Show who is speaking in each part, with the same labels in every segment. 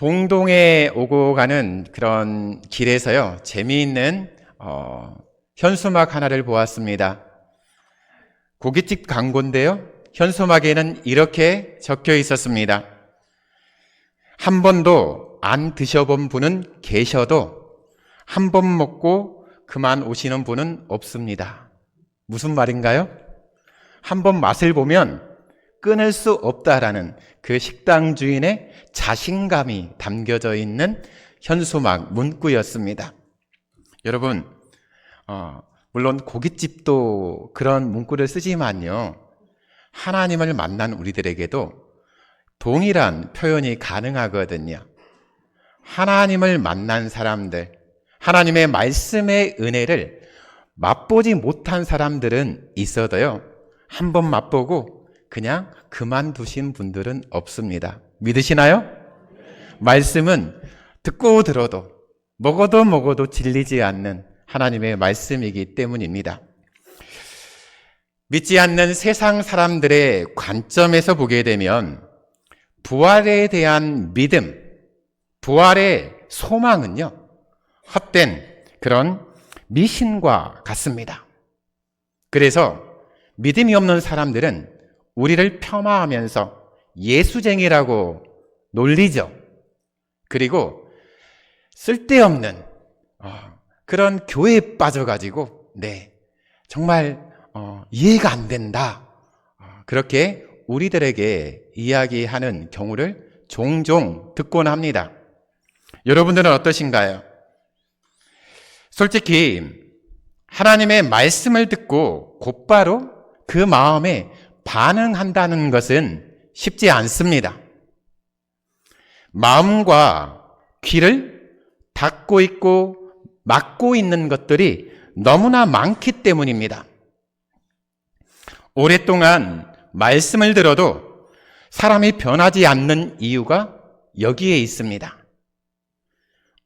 Speaker 1: 봉동에 오고 가는 그런 길에서요, 재미있는 현수막 하나를 보았습니다. 고깃집 광고인데요, 현수막에는 이렇게 적혀 있었습니다. 한 번도 안 드셔본 분은 계셔도 한 번 먹고 그만 오시는 분은 없습니다. 무슨 말인가요? 한 번 맛을 보면 끊을 수 없다라는 그 식당 주인의 자신감이 담겨져 있는 현수막 문구였습니다. 여러분, 물론 고깃집도 그런 문구를 쓰지만요, 하나님을 만난 우리들에게도 동일한 표현이 가능하거든요. 하나님을 만난 사람들, 하나님의 말씀의 은혜를 맛보지 못한 사람들은 있어도요, 한 번 맛보고 그냥 그만두신 분들은 없습니다. 믿으시나요? 말씀은 듣고 들어도 먹어도 질리지 않는 하나님의 말씀이기 때문입니다. 믿지 않는 세상 사람들의 관점에서 보게 되면 부활에 대한 믿음, 부활의 소망은요, 헛된 그런 미신과 같습니다. 그래서 믿음이 없는 사람들은 우리를 폄하하면서 예수쟁이라고 놀리죠. 그리고 쓸데없는 그런 교회에 빠져가지고 정말 이해가 안 된다, 그렇게 우리들에게 이야기하는 경우를 종종 듣곤 합니다. 여러분들은 어떠신가요? 솔직히 하나님의 말씀을 듣고 곧바로 그 마음에 반응한다는 것은 쉽지 않습니다. 마음과 귀를 닫고 있고 막고 있는 것들이 너무나 많기 때문입니다. 오랫동안 말씀을 들어도 사람이 변하지 않는 이유가 여기에 있습니다.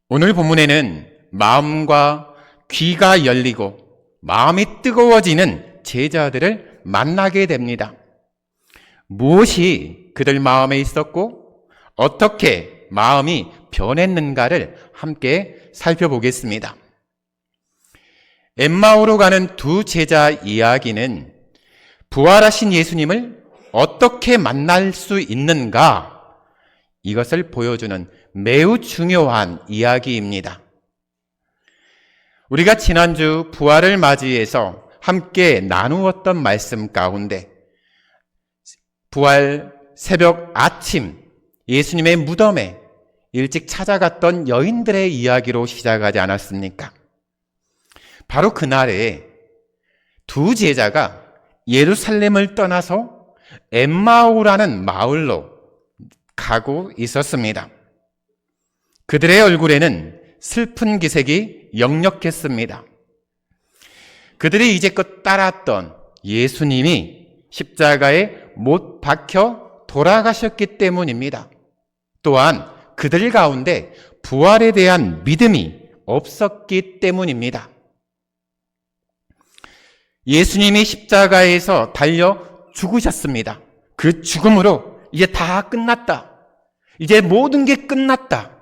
Speaker 1: 오늘 본문에는 마음과 귀가 열리고 마음이 뜨거워지는 제자들을 만나게 됩니다. 무엇이 그들 마음에 있었고 어떻게 마음이 변했는가를 함께 살펴보겠습니다. 엠마오로 가는 두 제자 이야기는 부활하신 예수님을 어떻게 만날 수 있는가, 이것을 보여주는 매우 중요한 이야기입니다. 우리가 지난주 부활을 맞이해서 함께 나누었던 말씀 가운데 부활 새벽 아침 예수님의 무덤에 일찍 찾아갔던 여인들의 이야기로 시작하지 않았습니까? 바로 그날에 두 제자가 예루살렘을 떠나서 엠마오라는 마을로 가고 있었습니다. 그들의 얼굴에는 슬픈 기색이 역력했습니다. 그들이 이제껏 따랐던 예수님이 십자가에 못 박혀 돌아가셨기 때문입니다. 또한 그들 가운데 부활에 대한 믿음이 없었기 때문입니다. 예수님이 십자가에서 달려 죽으셨습니다. 그 죽음으로 이제 다 끝났다, 이제 모든 게 끝났다,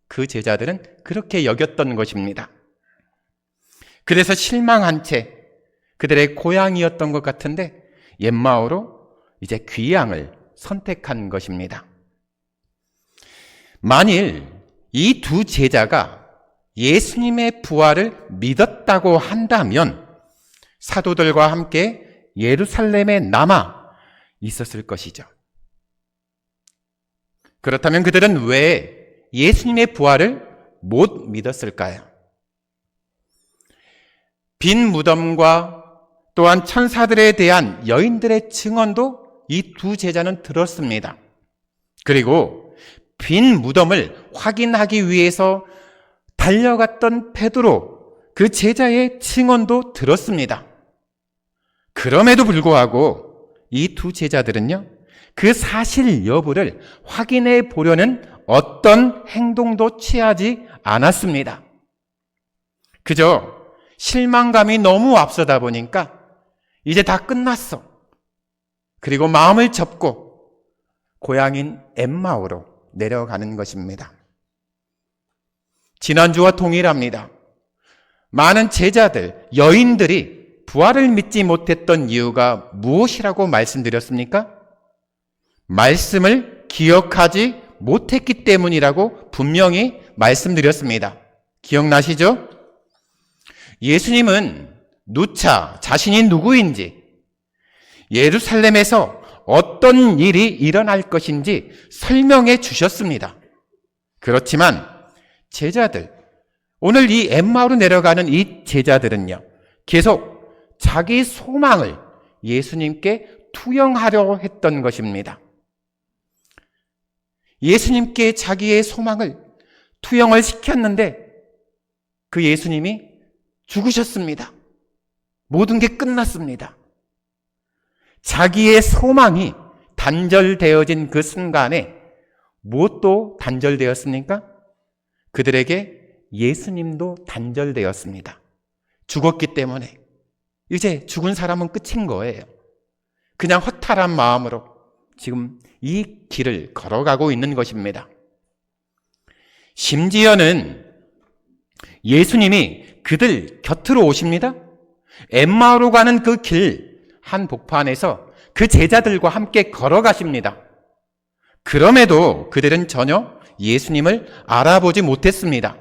Speaker 1: 그 제자들은 그렇게 여겼던 것입니다. 그래서 실망한 채 그들의 고향이었던 것 같은데 엠마오로 이제 귀향을 선택한 것입니다. 만일 이 두 제자가 예수님의 부활을 믿었다고 한다면 사도들과 함께 예루살렘에 남아 있었을 것이죠. 그렇다면 그들은 왜 예수님의 부활을 못 믿었을까요? 빈 무덤과 또한 천사들에 대한 여인들의 증언도 이 두 제자는 들었습니다. 그리고 빈 무덤을 확인하기 위해서 달려갔던 베드로, 그 제자의 증언도 들었습니다. 그럼에도 불구하고 이 두 제자들은요, 그 사실 여부를 확인해 보려는 어떤 행동도 취하지 않았습니다. 그저 실망감이 너무 앞서다 보니까 이제 다 끝났어, 그리고 마음을 접고 고향인 엠마오로 내려가는 것입니다. 지난주와 동일합니다. 많은 제자들, 여인들이 부활을 믿지 못했던 이유가 무엇이라고 말씀드렸습니까? 말씀을 기억하지 못했기 때문이라고 분명히 말씀드렸습니다. 기억나시죠? 예수님은 누차 자신이 누구인지, 예루살렘에서 어떤 일이 일어날 것인지 설명해 주셨습니다. 그렇지만 제자들, 오늘 이 엠마오로 내려가는 이 제자들은요, 계속 자기 소망을 예수님께 투영하려 했던 것입니다. 예수님께 자기의 소망을 투영을 시켰는데 그 예수님이 죽으셨습니다. 모든 게 끝났습니다. 자기의 소망이 단절되어진 그 순간에 무엇도 단절되었습니까? 그들에게 예수님도 단절되었습니다. 죽었기 때문에 이제 죽은 사람은 끝인 거예요. 그냥 허탈한 마음으로 지금 이 길을 걸어가고 있는 것입니다. 심지어는 예수님이 그들 곁으로 오십니다. 엠마오로 가는 그 길 한복판에서 그 제자들과 함께 걸어가십니다. 그럼에도 그들은 전혀 예수님을 알아보지 못했습니다.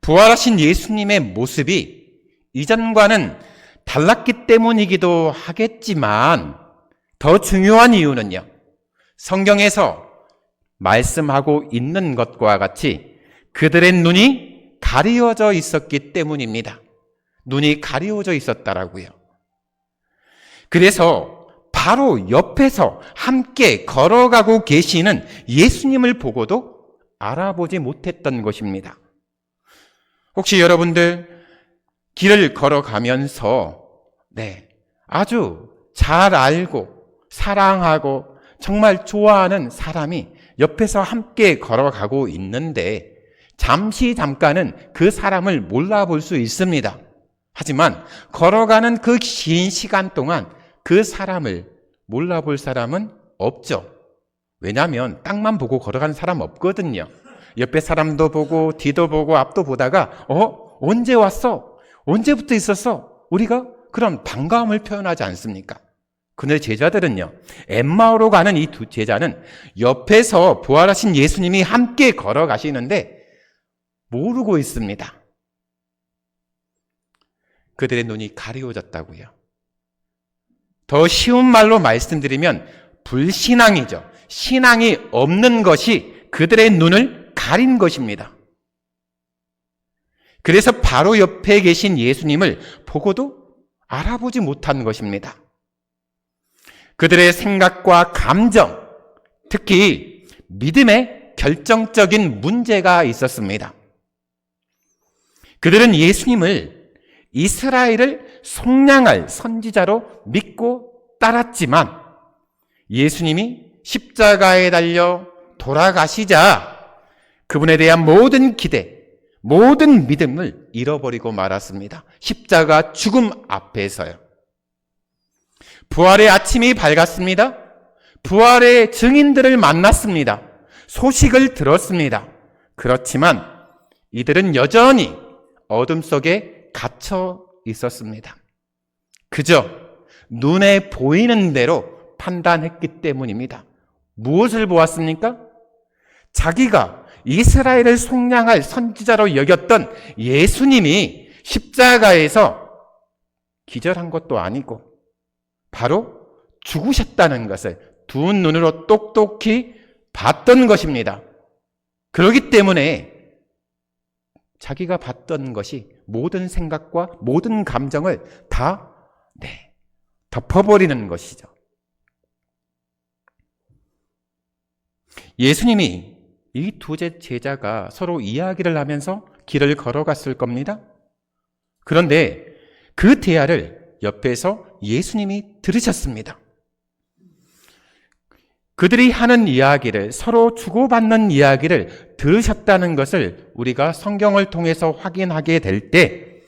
Speaker 1: 부활하신 예수님의 모습이 이전과는 달랐기 때문이기도 하겠지만 더 중요한 이유는요, 성경에서 말씀하고 있는 것과 같이 그들의 눈이 가리워져 있었기 때문입니다. 눈이 가리워져 있었다라고요. 그래서 바로 옆에서 함께 걸어가고 계시는 예수님을 보고도 알아보지 못했던 것입니다. 혹시 여러분들 길을 걸어가면서 아주 잘 알고 사랑하고 정말 좋아하는 사람이 옆에서 함께 걸어가고 있는데 잠깐은 그 사람을 몰라볼 수 있습니다. 하지만 걸어가는 그 긴 시간 동안 그 사람을 몰라볼 사람은 없죠. 왜냐하면 땅만 보고 걸어가는 사람 없거든요. 옆에 사람도 보고 뒤도 보고 앞도 보다가 언제 왔어? 언제부터 있었어? 우리가 그런 반가움을 표현하지 않습니까? 그런데 제자들은요, 엠마오로 가는 이 두 제자는 옆에서 부활하신 예수님이 함께 걸어가시는데 모르고 있습니다. 그들의 눈이 가리워졌다고요. 더 쉬운 말로 말씀드리면 불신앙이죠. 신앙이 없는 것이 그들의 눈을 가린 것입니다. 그래서 바로 옆에 계신 예수님을 보고도 알아보지 못한 것입니다. 그들의 생각과 감정, 특히 믿음에 결정적인 문제가 있었습니다. 그들은 예수님을 이스라엘을 속량할 선지자로 믿고 따랐지만 예수님이 십자가에 달려 돌아가시자 그분에 대한 모든 기대, 모든 믿음을 잃어버리고 말았습니다. 십자가 죽음 앞에서요. 부활의 아침이 밝았습니다. 부활의 증인들을 만났습니다. 소식을 들었습니다. 그렇지만 이들은 여전히 어둠 속에 갇혀 있었습니다. 그저 눈에 보이는 대로 판단했기 때문입니다. 무엇을 보았습니까? 자기가 이스라엘을 속량할 선지자로 여겼던 예수님이 십자가에서 기절한 것도 아니고 바로 죽으셨다는 것을 두 눈으로 똑똑히 봤던 것입니다. 그렇기 때문에 자기가 봤던 것이 모든 생각과 모든 감정을 다 덮어버리는 것이죠. 예수님이 이 두 제자가 서로 이야기를 하면서 길을 걸어갔을 겁니다. 그런데 그 대화를 옆에서 예수님이 들으셨습니다. 그들이 하는 이야기를, 서로 주고받는 이야기를 들으셨다는 것을 우리가 성경을 통해서 확인하게 될 때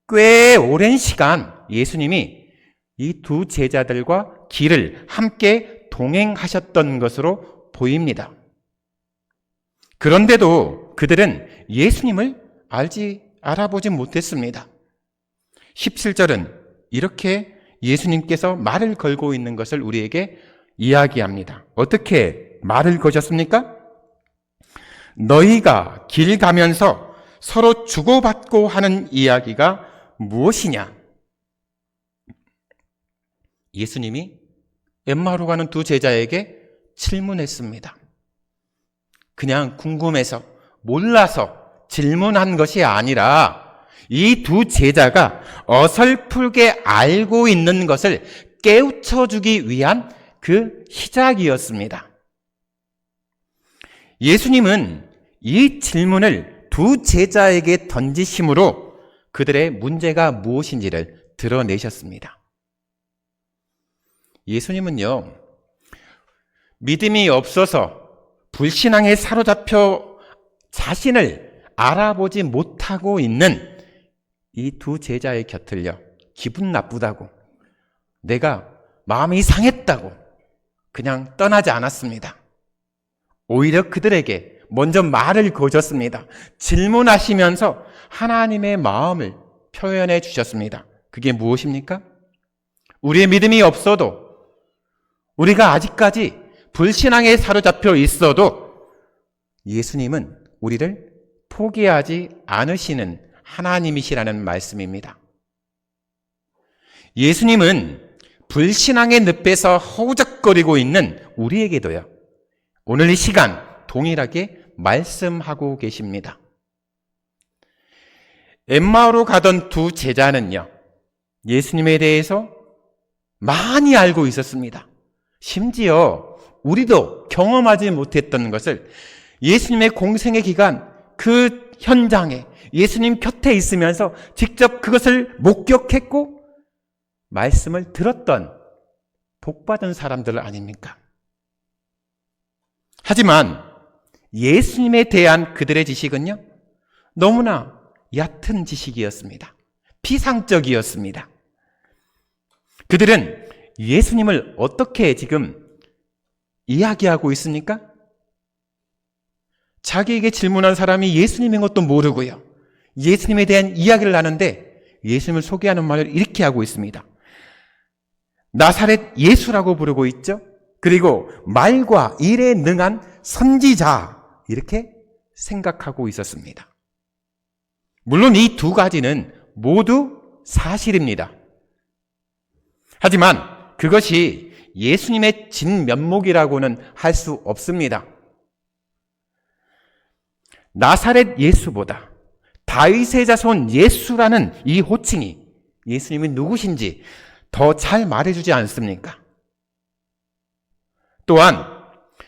Speaker 1: 꽤 오랜 시간 예수님이 이 두 제자들과 길을 함께 동행하셨던 것으로 보입니다. 그런데도 그들은 예수님을 알아보지 못했습니다. 17절은 이렇게 예수님께서 말을 걸고 있는 것을 우리에게 이야기합니다. 어떻게 말을 거셨습니까? 너희가 길 가면서 서로 주고받고 하는 이야기가 무엇이냐? 예수님이 엠마오로 가는 두 제자에게 질문했습니다. 그냥 궁금해서, 몰라서 질문한 것이 아니라 이 두 제자가 어설프게 알고 있는 것을 깨우쳐주기 위한 그 시작이었습니다. 예수님은 이 질문을 두 제자에게 던지심으로 그들의 문제가 무엇인지를 드러내셨습니다. 예수님은요, 믿음이 없어서 불신앙에 사로잡혀 자신을 알아보지 못하고 있는 이 두 제자의 곁을요, 기분 나쁘다고, 내가 마음이 상했다고 그냥 떠나지 않았습니다. 오히려 그들에게 먼저 말을 거셨습니다. 질문하시면서 하나님의 마음을 표현해 주셨습니다. 그게 무엇입니까? 우리의 믿음이 없어도, 우리가 아직까지 불신앙에 사로잡혀 있어도 예수님은 우리를 포기하지 않으시는 하나님이시라는 말씀입니다. 예수님은 불신앙의 늪에서 허우적거리고 있는 우리에게도요, 오늘 이 시간 동일하게 말씀하고 계십니다. 엠마오로 가던 두 제자는요, 예수님에 대해서 많이 알고 있었습니다. 심지어 우리도 경험하지 못했던 것을 예수님의 공생의 기간 그 현장에 예수님 곁에 있으면서 직접 그것을 목격했고 말씀을 들었던 복받은 사람들 아닙니까? 하지만 예수님에 대한 그들의 지식은요, 너무나 얕은 지식이었습니다. 피상적이었습니다. 그들은 예수님을 어떻게 지금 이야기하고 있습니까? 자기에게 질문한 사람이 예수님인 것도 모르고요, 예수님에 대한 이야기를 하는데 예수님을 소개하는 말을 이렇게 하고 있습니다. 나사렛 예수라고 부르고 있죠. 그리고 말과 일에 능한 선지자, 이렇게 생각하고 있었습니다. 물론 이 두 가지는 모두 사실입니다. 하지만 그것이 예수님의 진면목이라고는 할 수 없습니다. 나사렛 예수보다 다윗의 자손 예수라는 이 호칭이 예수님이 누구신지 더 잘 말해주지 않습니까? 또한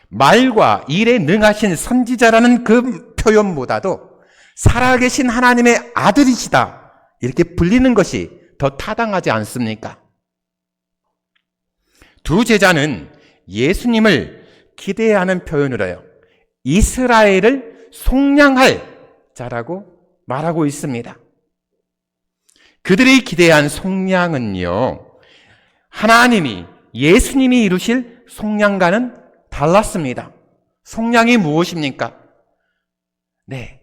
Speaker 1: 말과 일에 능하신 선지자라는 그 표현보다도 살아계신 하나님의 아들이시다, 이렇게 불리는 것이 더 타당하지 않습니까? 두 제자는 예수님을 기대하는 표현으로요, 이스라엘을 속량할 자라고 말하고 있습니다. 그들이 기대한 속량은요, 하나님이, 예수님이 이루실 속량과는 달랐습니다. 속량이 무엇입니까? 네,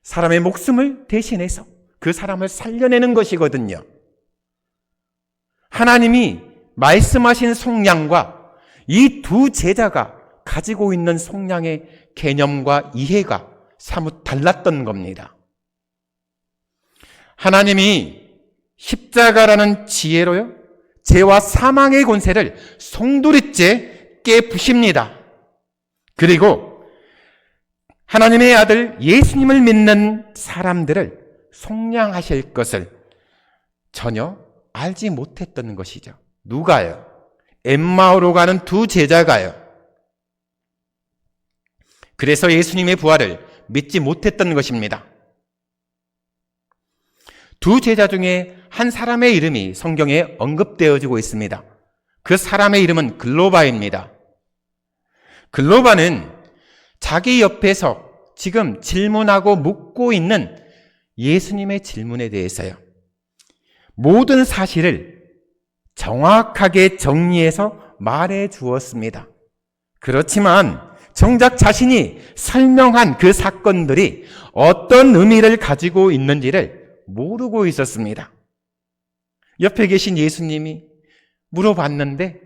Speaker 1: 사람의 목숨을 대신해서 그 사람을 살려내는 것이거든요. 하나님이 말씀하신 속량과 이 두 제자가 가지고 있는 속량의 개념과 이해가 사뭇 달랐던 겁니다. 하나님이 십자가라는 지혜로요, 죄와 사망의 권세를 송두리째 깨부십니다. 그리고 하나님의 아들 예수님을 믿는 사람들을 속량하실 것을 전혀 알지 못했던 것이죠. 누가요? 엠마오로 가는 두 제자가요. 그래서 예수님의 부활을 믿지 못했던 것입니다. 두 제자 중에 한 사람의 이름이 성경에 언급되어지고 있습니다. 그 사람의 이름은 글로바입니다. 글로바는 자기 옆에서 지금 질문하고 묻고 있는 예수님의 질문에 대해서요, 모든 사실을 정확하게 정리해서 말해 주었습니다. 그렇지만 정작 자신이 설명한 그 사건들이 어떤 의미를 가지고 있는지를 모르고 있었습니다. 옆에 계신 예수님이 물어봤는데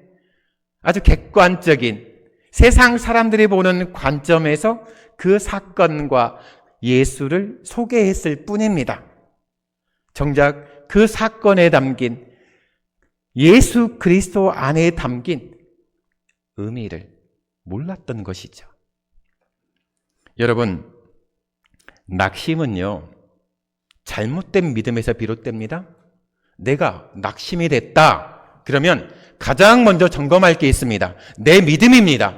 Speaker 1: 아주 객관적인 세상 사람들이 보는 관점에서 그 사건과 예수를 소개했을 뿐입니다. 정작 그 사건에 담긴 예수 그리스도 안에 담긴 의미를 몰랐던 것이죠. 여러분, 낙심은요, 잘못된 믿음에서 비롯됩니다. 내가 낙심이 됐다. 그러면 가장 먼저 점검할 게 있습니다. 내 믿음입니다.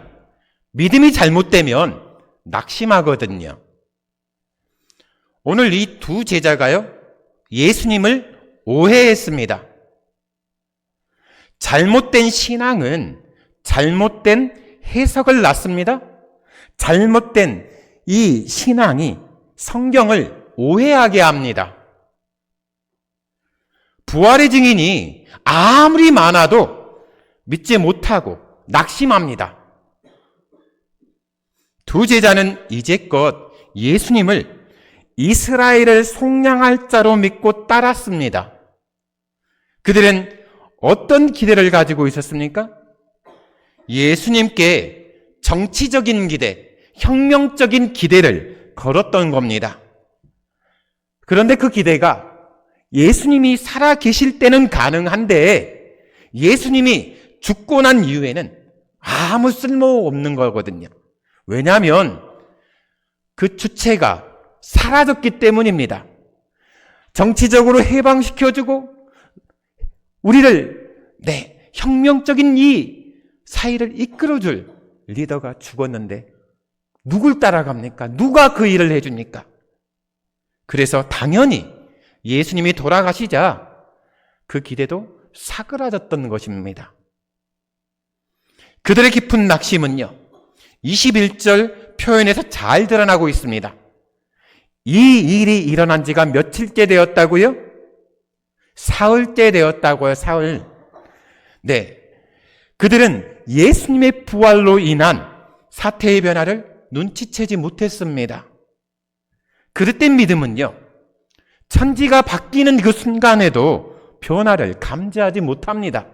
Speaker 1: 믿음이 잘못되면 낙심하거든요. 오늘 이 두 제자가요, 예수님을 오해했습니다. 잘못된 신앙은 잘못된 해석을 낳습니다. 잘못된 이 신앙이 성경을 오해하게 합니다. 부활의 증인이 아무리 많아도 믿지 못하고 낙심합니다. 두 제자는 이제껏 예수님을 이스라엘을 속량할 자로 믿고 따랐습니다. 그들은 어떤 기대를 가지고 있었습니까? 예수님께 정치적인 기대, 혁명적인 기대를 걸었던 겁니다. 그런데 그 기대가 예수님이 살아 계실 때는 가능한데 예수님이 죽고 난 이후에는 아무 쓸모 없는 거거든요. 왜냐하면 그 주체가 사라졌기 때문입니다. 정치적으로 해방시켜주고 우리를 혁명적인 이 사회를 이끌어줄 리더가 죽었는데 누굴 따라갑니까? 누가 그 일을 해줍니까? 그래서 당연히 예수님이 돌아가시자 그 기대도 사그라졌던 것입니다. 그들의 깊은 낙심은요, 21절 표현에서 잘 드러나고 있습니다. 이 일이 일어난 지가 며칠째 되었다고요? 사흘째 되었다고요, 사흘. 네. 그들은 예수님의 부활로 인한 사태의 변화를 눈치채지 못했습니다. 그릇된 믿음은요, 천지가 바뀌는 그 순간에도 변화를 감지하지 못합니다.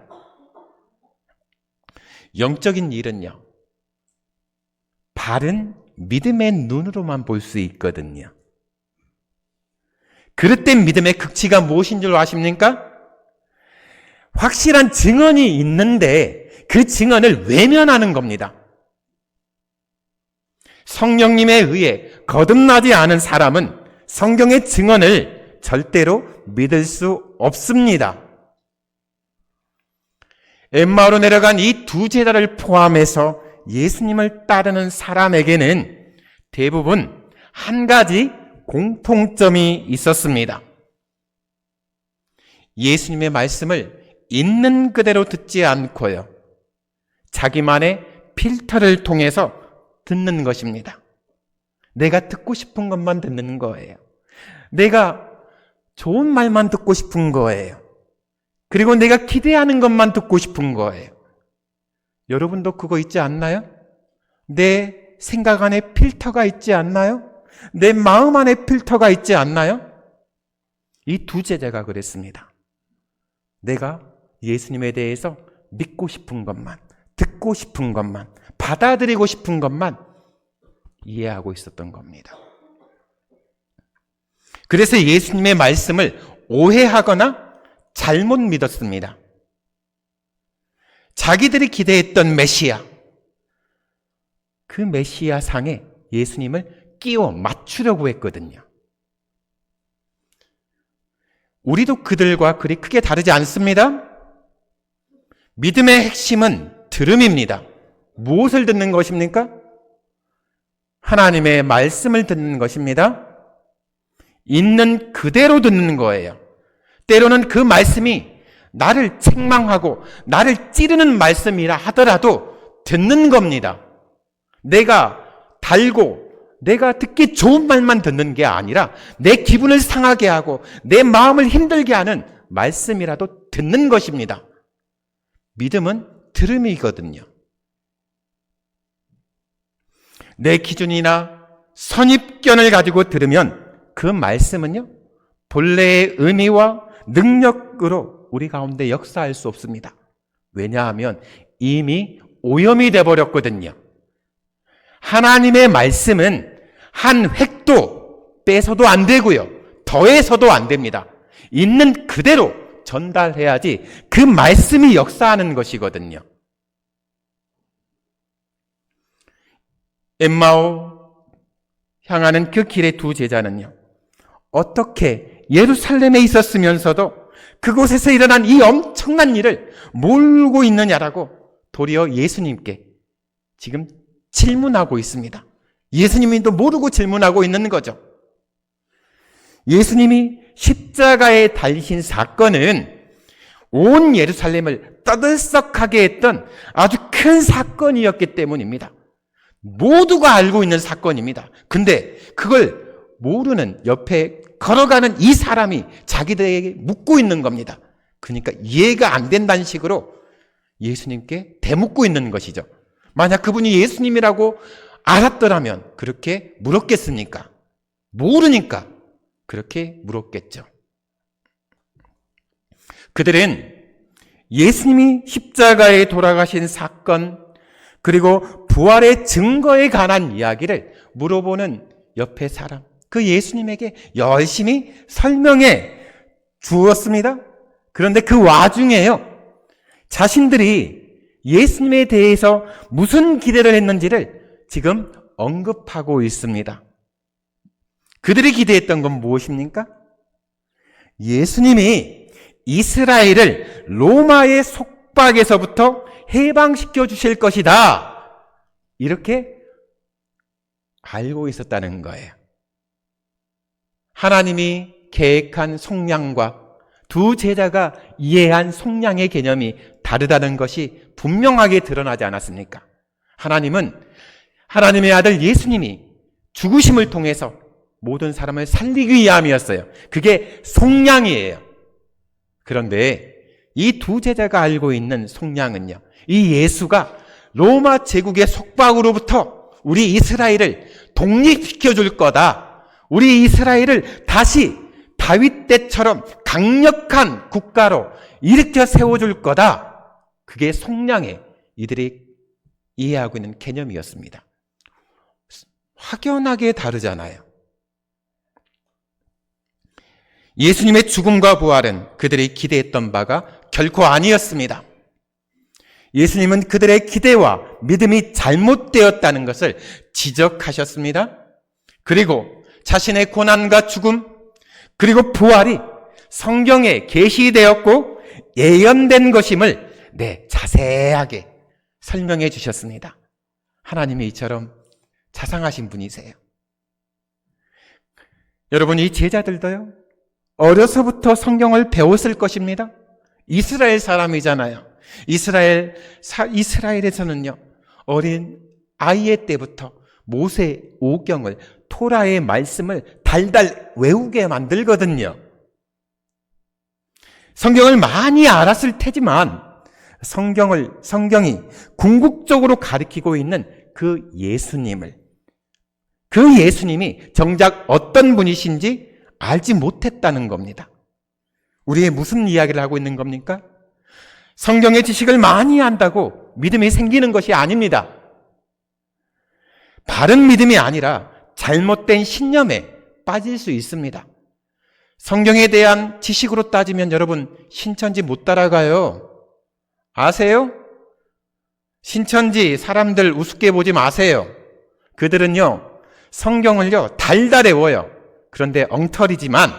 Speaker 1: 영적인 일은요, 바른 믿음의 눈으로만 볼 수 있거든요. 그릇된 믿음의 극치가 무엇인 줄 아십니까? 확실한 증언이 있는데 그 증언을 외면하는 겁니다. 성령님에 의해 거듭나지 않은 사람은 성경의 증언을 절대로 믿을 수 없습니다. 엠마오로 내려간 이 두 제자를 포함해서 예수님을 따르는 사람에게는 대부분 한 가지 공통점이 있었습니다. 예수님의 말씀을 있는 그대로 듣지 않고요, 자기만의 필터를 통해서 듣는 것입니다. 내가 듣고 싶은 것만 듣는 거예요. 내가 좋은 말만 듣고 싶은 거예요. 그리고 내가 기대하는 것만 듣고 싶은 거예요. 여러분도 그거 있지 않나요? 내 생각 안에 필터가 있지 않나요? 내 마음 안에 필터가 있지 않나요? 이 두 제자가 그랬습니다. 내가 예수님에 대해서 믿고 싶은 것만, 듣고 싶은 것만, 받아들이고 싶은 것만 이해하고 있었던 겁니다. 그래서 예수님의 말씀을 오해하거나 잘못 믿었습니다. 자기들이 기대했던 메시아, 그 메시아 상에 예수님을 끼워 맞추려고 했거든요. 우리도 그들과 그리 크게 다르지 않습니다. 믿음의 핵심은 들음입니다. 무엇을 듣는 것입니까? 하나님의 말씀을 듣는 것입니다. 있는 그대로 듣는 거예요. 때로는 그 말씀이 나를 책망하고 나를 찌르는 말씀이라 하더라도 듣는 겁니다. 내가 달고 내가 듣기 좋은 말만 듣는 게 아니라 내 기분을 상하게 하고 내 마음을 힘들게 하는 말씀이라도 듣는 것입니다. 믿음은 들음이거든요. 내 기준이나 선입견을 가지고 들으면 그 말씀은요, 본래의 의미와 능력으로 우리 가운데 역사할 수 없습니다. 왜냐하면 이미 오염이 되어버렸거든요. 하나님의 말씀은 한 획도 빼서도 안 되고요, 더해서도 안 됩니다. 있는 그대로 전달해야지 그 말씀이 역사하는 것이거든요. 엠마오 향하는 그 길의 두 제자는요, 어떻게 예루살렘에 있었으면서도 그곳에서 일어난 이 엄청난 일을 모르고 있느냐라고 도리어 예수님께 지금 질문하고 있습니다. 예수님이 또 모르고 질문하고 있는 거죠. 예수님이 십자가에 달리신 사건은 온 예루살렘을 떠들썩하게 했던 아주 큰 사건이었기 때문입니다. 모두가 알고 있는 사건입니다. 근데 그걸 모르는 옆에 걸어가는 이 사람이 자기들에게 묻고 있는 겁니다. 그러니까 이해가 안 된다는 식으로 예수님께 대묻고 있는 것이죠. 만약 그분이 예수님이라고 알았더라면 그렇게 물었겠습니까? 모르니까 그렇게 물었겠죠. 그들은 예수님이 십자가에 돌아가신 사건, 그리고 부활의 증거에 관한 이야기를 물어보는 옆에 사람, 그 예수님에게 열심히 설명해 주었습니다. 그런데 그 와중에요, 자신들이 예수님에 대해서 무슨 기대를 했는지를 지금 언급하고 있습니다. 그들이 기대했던 건 무엇입니까? 예수님이 이스라엘을 로마의 속박에서부터 해방시켜 주실 것이다, 이렇게 알고 있었다는 거예요. 하나님이 계획한 속량과 두 제자가 이해한 속량의 개념이 다르다는 것이 분명하게 드러나지 않았습니까? 하나님은 하나님의 아들 예수님이 죽으심을 통해서 모든 사람을 살리기 위함이었어요. 그게 속량이에요. 그런데 이 두 제자가 알고 있는 속량은요, 이 예수가 로마 제국의 속박으로부터 우리 이스라엘을 독립시켜 줄 거다, 우리 이스라엘을 다시 다윗 때처럼 강력한 국가로 일으켜 세워줄 거다, 그게 속량에 이들이 이해하고 있는 개념이었습니다. 확연하게 다르잖아요. 예수님의 죽음과 부활은 그들이 기대했던 바가 결코 아니었습니다. 예수님은 그들의 기대와 믿음이 잘못되었다는 것을 지적하셨습니다. 그리고 자신의 고난과 죽음, 그리고 부활이 성경에 계시되었고 예언된 것임을 자세하게 설명해 주셨습니다. 하나님이 이처럼 자상하신 분이세요. 여러분, 이 제자들도요, 어려서부터 성경을 배웠을 것입니다. 이스라엘 사람이잖아요. 이스라엘에서는요, 어린 아이의 때부터 모세 오경을, 토라의 말씀을 달달 외우게 만들거든요. 성경을 많이 알았을 테지만 성경이 궁극적으로 가리키고 있는 그 예수님이 정작 어떤 분이신지 알지 못했다는 겁니다. 우리의 무슨 이야기를 하고 있는 겁니까? 성경의 지식을 많이 한다고 믿음이 생기는 것이 아닙니다. 바른 믿음이 아니라 잘못된 신념에 빠질 수 있습니다. 성경에 대한 지식으로 따지면 여러분, 신천지 못 따라가요. 아세요? 신천지 사람들 우습게 보지 마세요. 그들은요, 성경을요 달달 외워요. 그런데 엉터리지만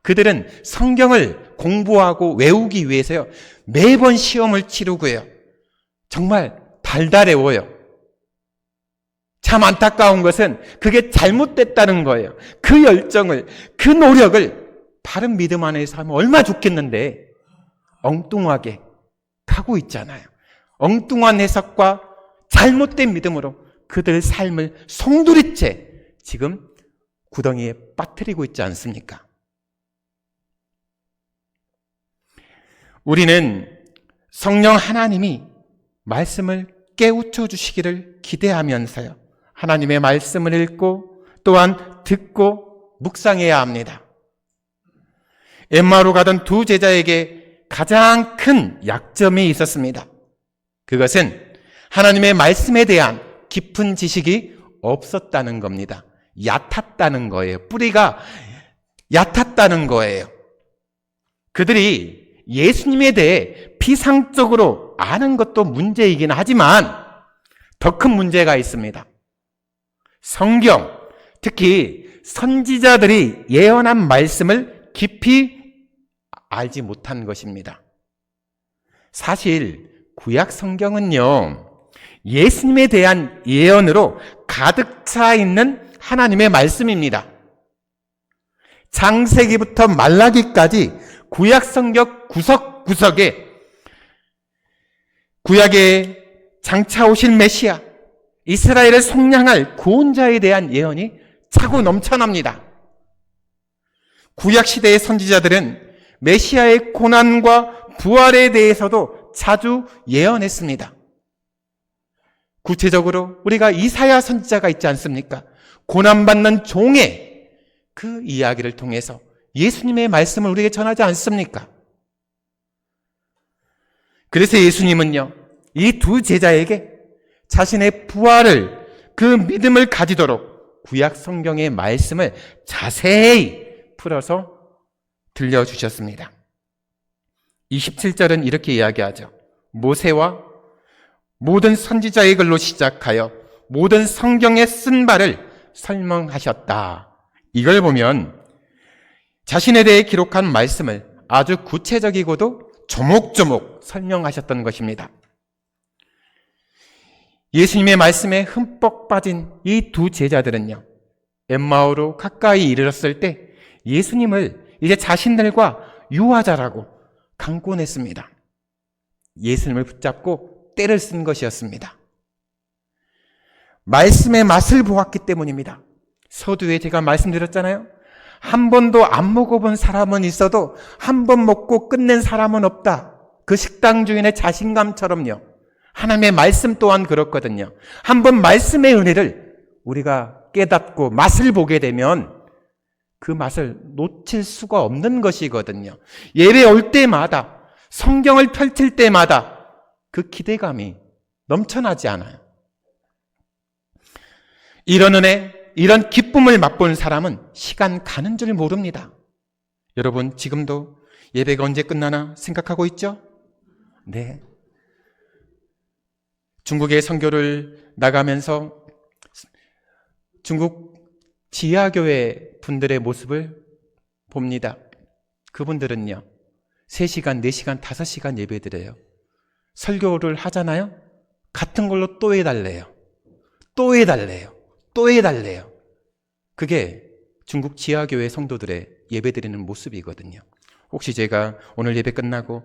Speaker 1: 그들은 성경을 공부하고 외우기 위해서요, 매번 시험을 치르고요, 정말 달달 외워요. 참 안타까운 것은 그게 잘못됐다는 거예요. 그 열정을, 그 노력을 바른 믿음 안에서 하면 얼마나 좋겠는데 엉뚱하게 가고 있잖아요. 엉뚱한 해석과 잘못된 믿음으로 그들 삶을 송두리째 지금 구덩이에 빠뜨리고 있지 않습니까? 우리는 성령 하나님이 말씀을 깨우쳐 주시기를 기대하면서요, 하나님의 말씀을 읽고 또한 듣고 묵상해야 합니다. 엠마오로 가던 두 제자에게 가장 큰 약점이 있었습니다. 그것은 하나님의 말씀에 대한 깊은 지식이 없었다는 겁니다. 얕았다는 거예요. 뿌리가 얕았다는 거예요. 그들이 예수님에 대해 피상적으로 아는 것도 문제이긴 하지만 더 큰 문제가 있습니다. 성경, 특히 선지자들이 예언한 말씀을 깊이 알지 못한 것입니다. 사실 구약 성경은요, 예수님에 대한 예언으로 가득 차 있는 하나님의 말씀입니다. 창세기부터 말라기까지 구약 성경 구석구석에 구약에 장차 오실 메시아, 이스라엘을 속량할 구원자에 대한 예언이 차고 넘쳐납니다. 구약 시대의 선지자들은 메시아의 고난과 부활에 대해서도 자주 예언했습니다. 구체적으로 우리가 이사야 선지자가 있지 않습니까? 고난받는 종의 그 이야기를 통해서 예수님의 말씀을 우리에게 전하지 않습니까? 그래서 예수님은요, 이 두 제자에게 자신의 부활을, 그 믿음을 가지도록 구약 성경의 말씀을 자세히 풀어서 들려주셨습니다. 27절은 이렇게 이야기하죠. 모세와 모든 선지자의 글로 시작하여 모든 성경에 쓴 바를 설명하셨다. 이걸 보면 자신에 대해 기록한 말씀을 아주 구체적이고도 조목조목 설명하셨던 것입니다. 예수님의 말씀에 흠뻑 빠진 이 두 제자들은요, 엠마오로 가까이 이르렀을 때 예수님을 이제 자신들과 유하자라고 강권했습니다. 예수님을 붙잡고 떼를 쓴 것이었습니다. 말씀의 맛을 보았기 때문입니다. 서두에 제가 말씀드렸잖아요. 한 번도 안 먹어본 사람은 있어도 한 번 먹고 끝낸 사람은 없다. 그 식당 주인의 자신감처럼요. 하나님의 말씀 또한 그렇거든요. 한 번 말씀의 은혜를 우리가 깨닫고 맛을 보게 되면 그 맛을 놓칠 수가 없는 것이거든요. 예배 올 때마다, 성경을 펼칠 때마다 그 기대감이 넘쳐나지 않아요. 이런 은혜, 이런 기쁨을 맛본 사람은 시간 가는 줄 모릅니다. 여러분, 지금도 예배가 언제 끝나나 생각하고 있죠? 네. 중국에 선교를 나가면서 중국 지하교회 분들의 모습을 봅니다. 그분들은요, 3시간, 4시간, 5시간 예배드려요. 설교를 하잖아요? 같은 걸로 또 해달래요. 또 해달래요. 또 해달래요. 그게 중국 지하교회 성도들의 예배드리는 모습이거든요. 혹시 제가 오늘 예배 끝나고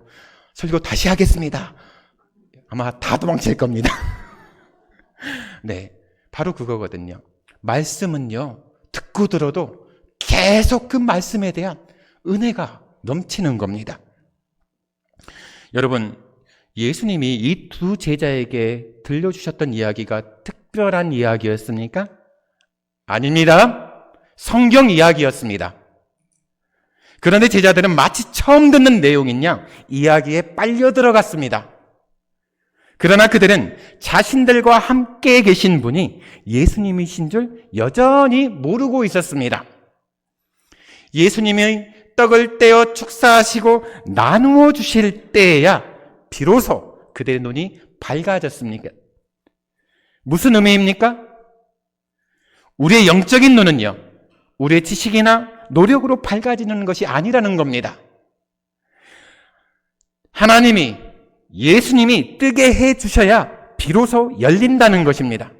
Speaker 1: 설교 다시 하겠습니다, 아마 다 도망칠 겁니다. 네, 바로 그거거든요. 말씀은요, 듣고 들어도 계속 그 말씀에 대한 은혜가 넘치는 겁니다. 여러분, 예수님이 이 두 제자에게 들려주셨던 이야기가 특별한 이야기였습니까? 아닙니다. 성경 이야기였습니다. 그런데 제자들은 마치 처음 듣는 내용인 양 이야기에 빨려 들어갔습니다. 그러나 그들은 자신들과 함께 계신 분이 예수님이신 줄 여전히 모르고 있었습니다. 예수님이 떡을 떼어 축사하시고 나누어 주실 때에야 비로소 그들의 눈이 밝아졌습니까? 무슨 의미입니까? 우리의 영적인 눈은요, 우리의 지식이나 노력으로 밝아지는 것이 아니라는 겁니다. 하나님이, 예수님이 뜨게 해주셔야 비로소 열린다는 것입니다.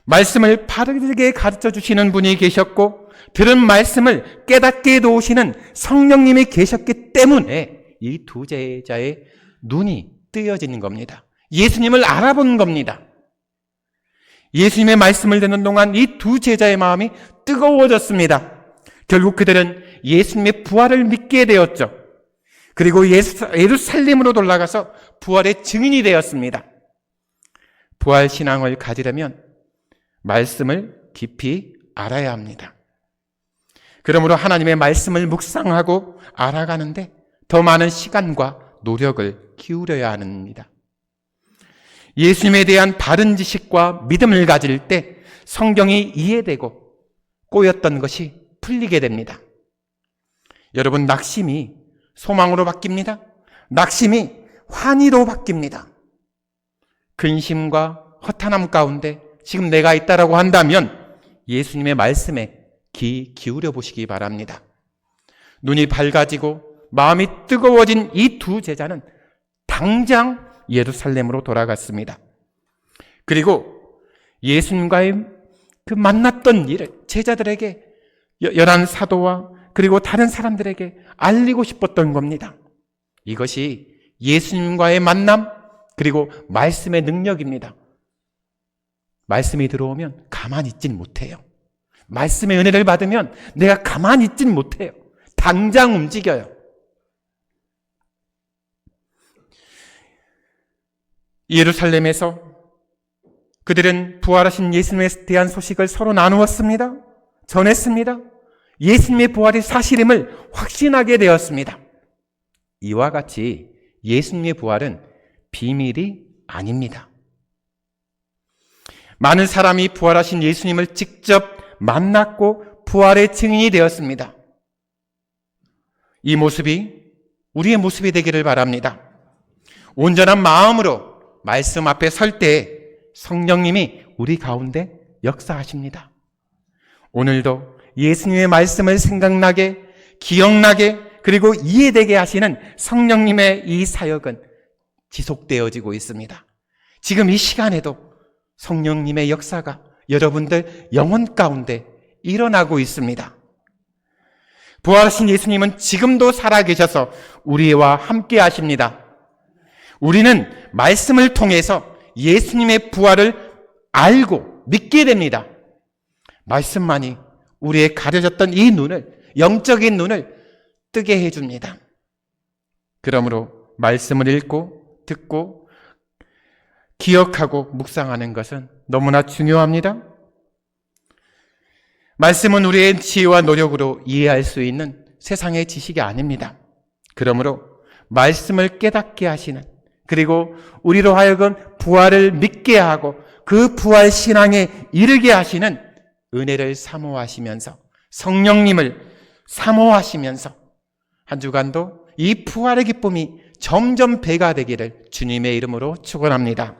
Speaker 1: 말씀을 바르게 가르쳐 주시는 분이 계셨고 들은 말씀을 깨닫게 도우시는 성령님이 계셨기 때문에 이 두 제자의 눈이 뜨여지는 겁니다. 예수님을 알아본 겁니다. 예수님의 말씀을 듣는 동안 이 두 제자의 마음이 뜨거워졌습니다. 결국 그들은 예수님의 부활을 믿게 되었죠. 그리고 예루살렘으로 돌아가서 부활의 증인이 되었습니다. 부활 신앙을 가지려면 말씀을 깊이 알아야 합니다. 그러므로 하나님의 말씀을 묵상하고 알아가는데 더 많은 시간과 노력을 기울여야 합니다. 예수님에 대한 바른 지식과 믿음을 가질 때 성경이 이해되고 꼬였던 것이 풀리게 됩니다. 여러분, 낙심이 소망으로 바뀝니다. 낙심이 환희로 바뀝니다. 근심과 허탄함 가운데 지금 내가 있다라고 한다면 예수님의 말씀에 귀 기울여 보시기 바랍니다. 눈이 밝아지고 마음이 뜨거워진 이 두 제자는 당장 예루살렘으로 돌아갔습니다. 그리고 예수님과의 그 만났던 일을 제자들에게, 열한 사도와 그리고 다른 사람들에게 알리고 싶었던 겁니다. 이것이 예수님과의 만남, 그리고 말씀의 능력입니다. 말씀이 들어오면 가만히 있진 못해요. 말씀의 은혜를 받으면 내가 가만히 있진 못해요. 당장 움직여요. 예루살렘에서 그들은 부활하신 예수님에 대한 소식을 서로 나누었습니다. 전했습니다. 예수님의 부활이 사실임을 확신하게 되었습니다. 이와 같이 예수님의 부활은 비밀이 아닙니다. 많은 사람이 부활하신 예수님을 직접 만났고 부활의 증인이 되었습니다. 이 모습이 우리의 모습이 되기를 바랍니다. 온전한 마음으로 말씀 앞에 설 때 성령님이 우리 가운데 역사하십니다. 오늘도 예수님의 말씀을 생각나게, 기억나게, 그리고 이해되게 하시는 성령님의 이 사역은 지속되어지고 있습니다. 지금 이 시간에도 성령님의 역사가 여러분들 영혼 가운데 일어나고 있습니다. 부활하신 예수님은 지금도 살아계셔서 우리와 함께 하십니다. 우리는 말씀을 통해서 예수님의 부활을 알고 믿게 됩니다. 말씀만이 우리의 가려졌던 이 눈을, 영적인 눈을 뜨게 해줍니다. 그러므로 말씀을 읽고 듣고 기억하고 묵상하는 것은 너무나 중요합니다. 말씀은 우리의 지혜와 노력으로 이해할 수 있는 세상의 지식이 아닙니다. 그러므로 말씀을 깨닫게 하시는, 그리고 우리로 하여금 부활을 믿게 하고 그 부활 신앙에 이르게 하시는 은혜를 사모하시면서, 성령님을 사모하시면서 한 주간도 이 부활의 기쁨이 점점 배가 되기를 주님의 이름으로 축원합니다.